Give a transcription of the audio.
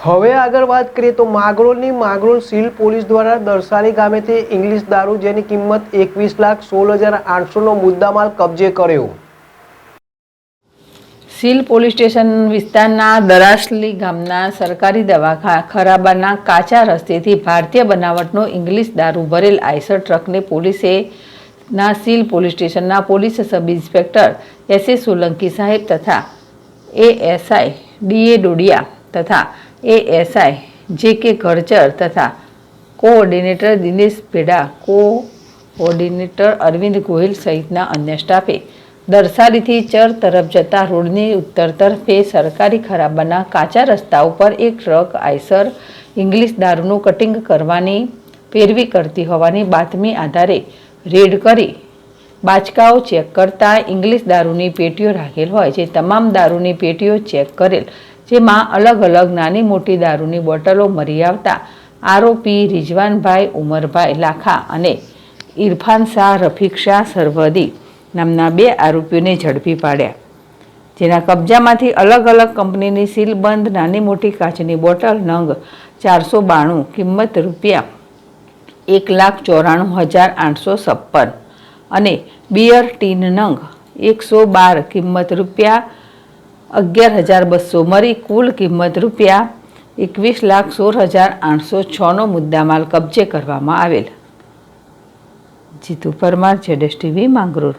હવે આગળ વાત કરીએ તો માંગરોળ સીલ પોલીસ દ્વારા દરસાલી ગામેથી ઇંગ્લિશ દારૂ જેની કિંમત 21,16,800નો મુદ્દામાલ કબજે કર્યો। સીલ પોલીસ સ્ટેશન વિસ્તારના દરાસલી ગામના સરકારી દવાખાના ખરાબાના કાચા રસ્તેથી ભારતીય બનાવટનો ઇંગ્લિશ દારૂ ભરેલ આઈસર ટ્રકને પોલીસે સીલ પોલીસ સ્ટેશનના પોલીસ સબ ઇન્સ્પેક્ટર એસ.એ. સોલંકી સાહેબ તથા એએસઆઈ ડી.એ. ડોડિયા તથા એએસઆઈ જે.કે. ઘરચર તથા કોઓર્ડિનેટર દિનેશ ભેડા, કોઓર્ડિનેટર અરવિંદ ગોહિલ સહિતના અન્ય સ્ટાફે દરસાલીથી ચર તરફ જતા રોડની ઉત્તર તરફે સરકારી ખરાબાના કાચા રસ્તા ઉપર એક ટ્રક આઈસર ઇંગ્લિશ દારૂનું કટિંગ કરવાની પેરવી કરતી હોવાની બાતમી આધારે રેડ કરી બાચકાઓ ચેક કરતા ઇંગ્લિશ દારૂની પેટીઓ રાખેલ હોય જે તમામ દારૂની પેટીઓ ચેક કરેલ, જેમાં અલગ અલગ નાની મોટી દારૂની બોટલો મળી આવતા આરોપી રિઝવાનભાઈ ઉમરભાઈ લાખા અને ઇરફાન શાહ રફીક શાહ સરવદી નામના 2 આરોપીઓને ઝડપી પાડ્યા, જેના કબજામાંથી અલગ અલગ કંપનીની સીલબંધ નાની મોટી કાચની બોટલ નંગ 492 કિંમત ₹1,94,856 અને બિયર ટીન નંગ 112 કિંમત ₹11,200 મળી કુલ કિંમત ₹21,16,806નો મુદ્દામાલ કબજે કરવામાં આવેલ। જીતુ પરમાર, ZSTV માંગરોળ।